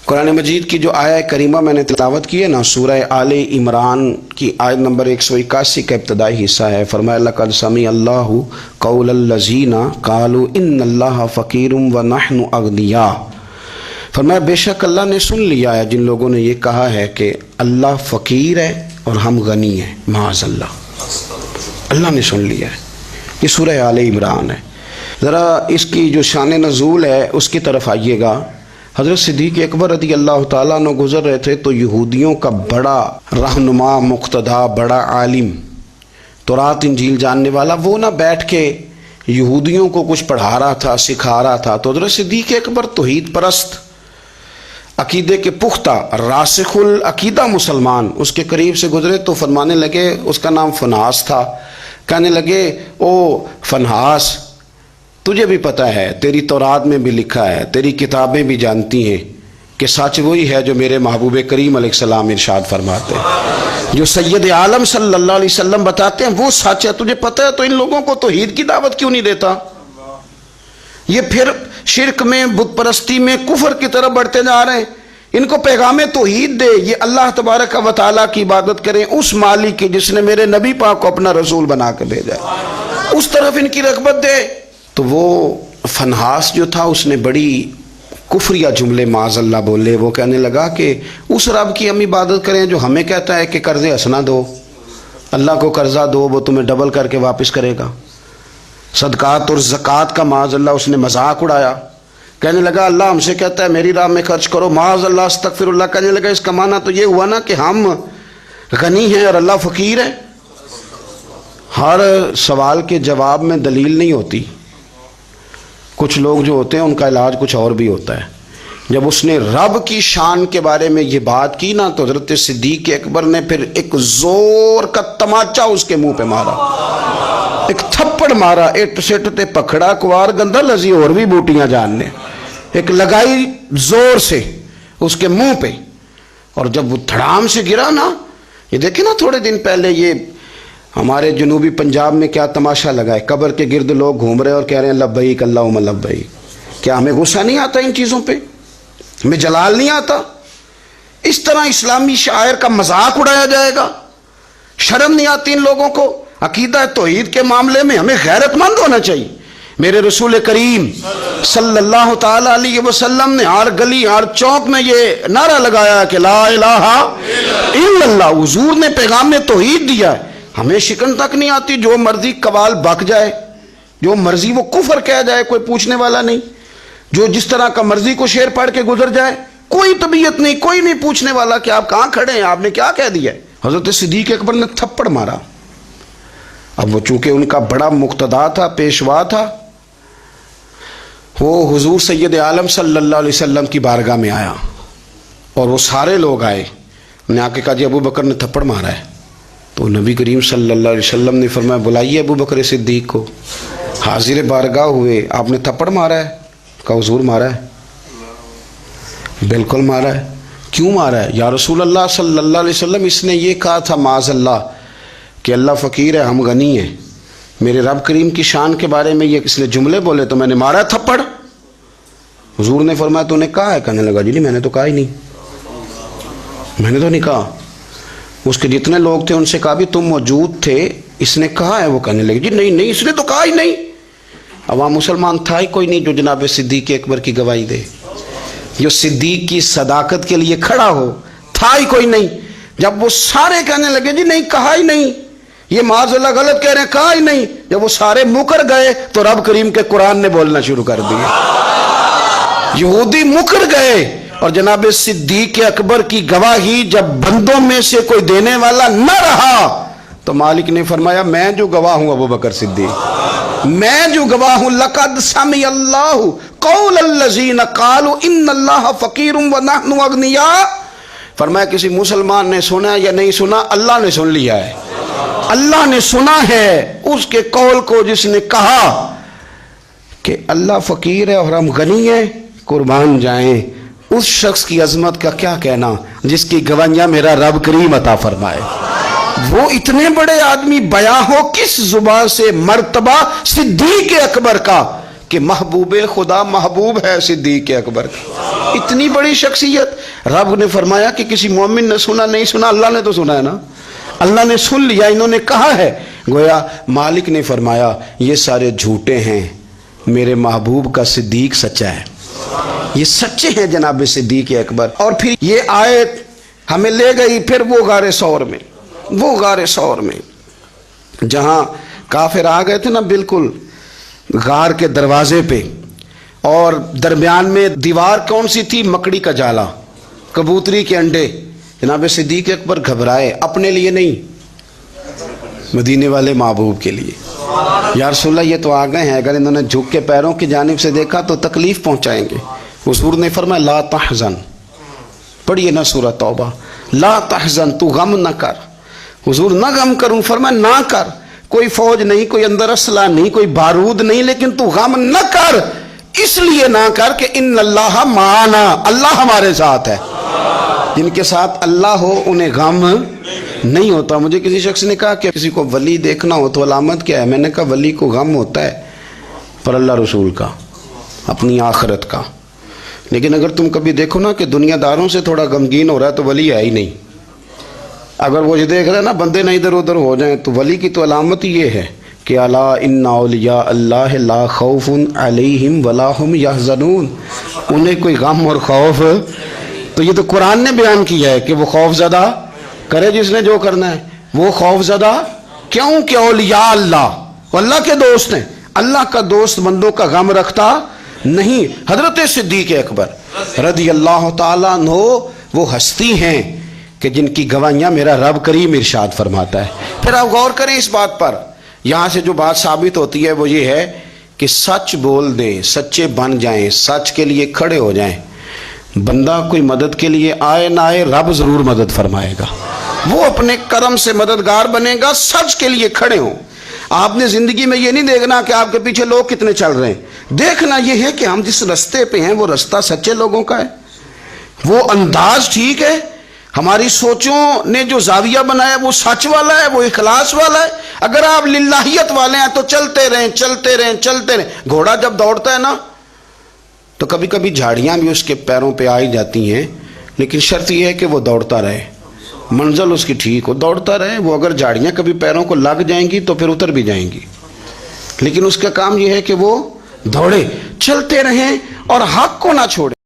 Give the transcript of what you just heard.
قرآن مجید کی جو آیہ کریمہ میں نے تلاوت کی ہے نا، سورہ آل عمران کی آیت نمبر 181 کا ابتدائی حصہ ہے۔ فرمایا لقد سمع اللہ قول الذین قالوا ان اللہ فقیر ونحن اغنیاء۔ فرمایا بے شک اللہ نے سن لیا ہے جن لوگوں نے یہ کہا ہے کہ اللہ فقیر ہے اور ہم غنی ہیں، معاذ اللہ، اللہ نے سن لیا ہے۔ یہ سورہ آل عمران ہے۔ ذرا اس کی جو شان نزول ہے اس کی طرف آئیے گا۔ حضرت صدیق اکبر رضی اللہ تعالیٰ عنہ گزر رہے تھے تو یہودیوں کا بڑا رہنما، مقتدا، بڑا عالم، تورات انجیل جاننے والا، وہ نہ بیٹھ کے یہودیوں کو کچھ پڑھا رہا تھا، سکھا رہا تھا۔ تو حضرت صدیق اکبر توحید پرست، عقیدے کے پختہ، راسخ العقیدہ مسلمان، اس کے قریب سے گزرے تو فرمانے لگے، اس کا نام فنحاس تھا، کہنے لگے او فنحاس، تجھے بھی پتہ ہے، تیری تورات میں بھی لکھا ہے، تیری کتابیں بھی جانتی ہیں کہ سچ وہی ہے جو میرے محبوب کریم علیہ السلام ارشاد فرماتے ہیں، جو سید عالم صلی اللہ علیہ وسلم بتاتے ہیں وہ سچ ہے، تجھے پتہ ہے، تو ان لوگوں کو توحید کی دعوت کیوں نہیں دیتا؟ یہ پھر شرک میں، بت پرستی میں، کفر کی طرف بڑھتے جا رہے ہیں۔ ان کو پیغام توحید دے، یہ اللہ تبارک و تعالیٰ کی عبادت کریں، اس مالک کی جس نے میرے نبی پاک کو اپنا رسول بنا کے بھیجا، اس طرف ان کی رغبت دے۔ تو وہ فنحاس جو تھا اس نے بڑی کفریہ جملے معاذ اللہ بولے۔ وہ کہنے لگا کہ اس رب کی ہم عبادت کریں جو ہمیں کہتا ہے کہ قرض حسنہ دو، اللہ کو قرضہ دو، وہ تمہیں ڈبل کر کے واپس کرے گا۔ صدقات اور زکوٰۃ کا معاذ اللہ اس نے مذاق اڑایا، کہنے لگا اللہ ہم سے کہتا ہے میری راہ میں خرچ کرو، معاذ اللہ استغفر اللہ۔ کہنے لگا اس کا معنی تو یہ ہوا نا کہ ہم غنی ہیں اور اللہ فقیر ہے۔ ہر سوال کے جواب میں دلیل نہیں ہوتی، کچھ لوگ جو ہوتے ہیں ان کا علاج کچھ اور بھی ہوتا ہے۔ جب اس نے رب کی شان کے بارے میں یہ بات کی نا تو حضرت صدیق اکبر نے پھر ایک زور کا تماچا اس کے منہ پہ مارا، ایک تھپڑ مارا، اٹ سٹ تے پکڑا کوار گندہ لذی اور بھی بوٹیاں جاننے، ایک لگائی زور سے اس کے منہ پہ، اور جب وہ دھڑام سے گرا نا، یہ دیکھیں نا تھوڑے دن پہلے یہ ہمارے جنوبی پنجاب میں کیا تماشا لگا ہے، قبر کے گرد لوگ گھوم رہے اور کہہ رہے ہیں لبیک اللہم لبیک۔ کیا ہمیں غصہ نہیں آتا ان چیزوں پہ؟ ہمیں جلال نہیں آتا؟ اس طرح اسلامی شاعر کا مذاق اڑایا جائے گا؟ شرم نہیں آتی ان لوگوں کو؟ عقیدہ توحید کے معاملے میں ہمیں غیرت مند ہونا چاہیے۔ میرے رسول کریم صلی اللہ تعالی علیہ وسلم نے ہر گلی ہر چوک میں یہ نعرہ لگایا کہ لا الہ الا اللہ، حضور نے پیغام توحید دیا ہے۔ ہمیں شکن تک نہیں آتی، جو مرضی قوال بک جائے، جو مرضی وہ کفر کہہ جائے، کوئی پوچھنے والا نہیں، جو جس طرح کا مرضی کو شعر پڑھ کے گزر جائے، کوئی طبیعت نہیں، کوئی نہیں پوچھنے والا کہ آپ کہاں کھڑے ہیں، آپ نے کیا کہہ دیا ہے۔ حضرت صدیق اکبر نے تھپڑ مارا۔ اب وہ چونکہ ان کا بڑا مقتدا تھا، پیشوا تھا، وہ حضور سید عالم صلی اللہ علیہ وسلم کی بارگاہ میں آیا اور وہ سارے لوگ آئے، نے آ کے کہا جی ابو بکر نے تھپڑ مارا ہے۔ تو نبی کریم صلی اللہ علیہ وسلم نے فرمایا بلائیے ابو بکر صدیق کو۔ حاضر بارگاہ ہوئے، آپ نے تھپڑ مارا ہے؟ کہا حضور مارا ہے، بالکل مارا ہے۔ کیوں مارا ہے؟ یا رسول اللہ صلی اللہ علیہ وسلم اس نے یہ کہا تھا معاذ اللہ کہ اللہ فقیر ہے ہم غنی ہیں، میرے رب کریم کی شان کے بارے میں یہ اس نے جملے بولے تو میں نے مارا تھپڑ۔ حضور نے فرمایا تو نے کہا ہے؟ کہنے لگا جی میں نے تو کہا ہی نہیں، میں نے تو نہیں کہا۔ اس کے جتنے لوگ تھے ان سے کہا بھی تم موجود تھے، اس نے کہا ہے؟ وہ کہنے لگے جی نہیں نہیں اس نے تو کہا ہی نہیں۔ عوام مسلمان تھا ہی کوئی نہیں جو جناب صدیق اکبر کی گواہی دے، جو صدیق کی صداقت کے لیے کھڑا ہو، تھا ہی کوئی نہیں۔ جب وہ سارے کہنے لگے جی نہیں کہا ہی نہیں، یہ معاذ اللہ غلط کہہ رہے ہیں، کہا ہی نہیں، جب وہ سارے مکر گئے تو رب کریم کے قرآن نے بولنا شروع کر دیا۔ یہودی مکر گئے اور جناب صدیق اکبر کی گواہی جب بندوں میں سے کوئی دینے والا نہ رہا تو مالک نے فرمایا میں جو گواہ ہوں ابو بکر صدیق، میں جو گواہ ہوں لقد سمع اللہ قول الذین قالوا ان اللہ فقیر ونحن اغنیاء۔ فرمایا کسی مسلمان نے سنا یا نہیں سنا، اللہ نے سن لیا ہے، اللہ نے سنا ہے اس کے قول کو جس نے کہا کہ اللہ فقیر ہے اور ہم غنی ہیں، قربان جائیں اس شخص کی عظمت کا کیا کہنا جس کی گواہیاں میرا رب کریم عطا فرمائے۔ وہ اتنے بڑے آدمی بیاں ہو کس زبان سے مرتبہ صدیق اکبر کا کہ محبوب خدا محبوب ہے صدیق اکبر کی. اتنی بڑی شخصیت. رب نے فرمایا کہ کسی مومن نے سنا نہیں سنا؟ اللہ نے تو سنا ہے نا, اللہ نے سن لیا, انہوں نے کہا ہے. گویا مالک نے فرمایا یہ سارے جھوٹے ہیں, میرے محبوب کا صدیق سچا ہے, یہ سچے ہیں جناب صدیق اکبر. اور پھر یہ آیت ہمیں لے گئی پھر وہ غار ثور میں, وہ غار ثور میں جہاں کافر آ گئے تھے نا بالکل غار کے دروازے پہ, اور درمیان میں دیوار کون سی تھی؟ مکڑی کا جالا, کبوتری کے انڈے. جناب صدیق اکبر گھبرائے, اپنے لیے نہیں, مدینے والے محبوب کے لیے. یا رسول اللہ یہ تو آ گئے ہیں, اگر انہوں نے جھک کے پیروں کی جانب سے دیکھا تو تکلیف پہنچائیں گے. حضور نے فرمایا لا تحزن, پڑھیے نا سورہ توبہ, لا تحزن, تو غم نہ کر. حضور نہ غم کروں؟ فرمایا نہ کر, کوئی فوج نہیں, کوئی اندر اسلحہ نہیں, کوئی بارود نہیں, لیکن تو غم نہ کر. اس لیے نہ کر کہ ان اللہ معنا, اللہ ہمارے ساتھ ہے. جن کے ساتھ اللہ ہو انہیں غم نہیں ہوتا. مجھے کسی شخص نے کہا کہ کسی کو ولی دیکھنا ہو تو علامت کیا ہے؟ میں نے کہا ولی کو غم ہوتا ہے پر اللہ رسول کا, اپنی آخرت کا. لیکن اگر تم کبھی دیکھو نا کہ دنیا داروں سے تھوڑا غمگین ہو رہا ہے تو ولی ہے ہی نہیں. اگر وہ یہ دیکھ رہے ہیں نا بندے نہ ادھر ادھر ہو جائیں, تو ولی کی تو علامت یہ ہے کہ الا ان اولیاء اللہ لا خوف علیہم ولا هم یحزنون, انہیں کوئی غم اور خوف. تو یہ تو قرآن نے بیان کیا ہے کہ وہ خوف زدہ کرے جس نے جو کرنا ہے, وہ خوف زدہ کیوں کہ اولیاء اللہ, اللہ کے دوست ہیں. اللہ کا دوست بندوں کا غم رکھتا نہیں. حضرت صدیق اکبر رضی اللہ تعالیٰ عنہ وہ ہستی ہیں کہ جن کی گواہیاں میرا رب کریم ارشاد فرماتا ہے. پھر آپ غور کریں اس بات پر, یہاں سے جو بات ثابت ہوتی ہے وہ یہ ہے کہ سچ بول دیں, سچے بن جائیں, سچ کے لیے کھڑے ہو جائیں. بندہ کوئی مدد کے لیے آئے نہ آئے, رب ضرور مدد فرمائے گا, وہ اپنے کرم سے مددگار بنے گا. سچ کے لیے کھڑے ہوں. آپ نے زندگی میں یہ نہیں دیکھنا کہ آپ کے پیچھے لوگ کتنے چل رہے ہیں, دیکھنا یہ ہے کہ ہم جس رستے پہ ہیں وہ رستہ سچے لوگوں کا ہے, وہ انداز ٹھیک ہے, ہماری سوچوں نے جو زاویہ بنایا وہ سچ والا ہے, وہ اخلاص والا ہے. اگر آپ للہیت والے ہیں تو چلتے رہیں چلتے رہیں چلتے رہیں. گھوڑا جب دوڑتا ہے نا تو کبھی کبھی جھاڑیاں بھی اس کے پیروں پہ آئی جاتی ہیں, لیکن شرط یہ ہے کہ وہ دوڑتا رہے, منزل اس کی ٹھیک ہو, دوڑتا رہے. وہ اگر جھاڑیاں کبھی پیروں کو لگ جائیں گی تو پھر اتر بھی جائیں گی, لیکن اس کا کام یہ ہے کہ وہ دوڑے, چلتے رہیں اور حق کو نہ چھوڑے.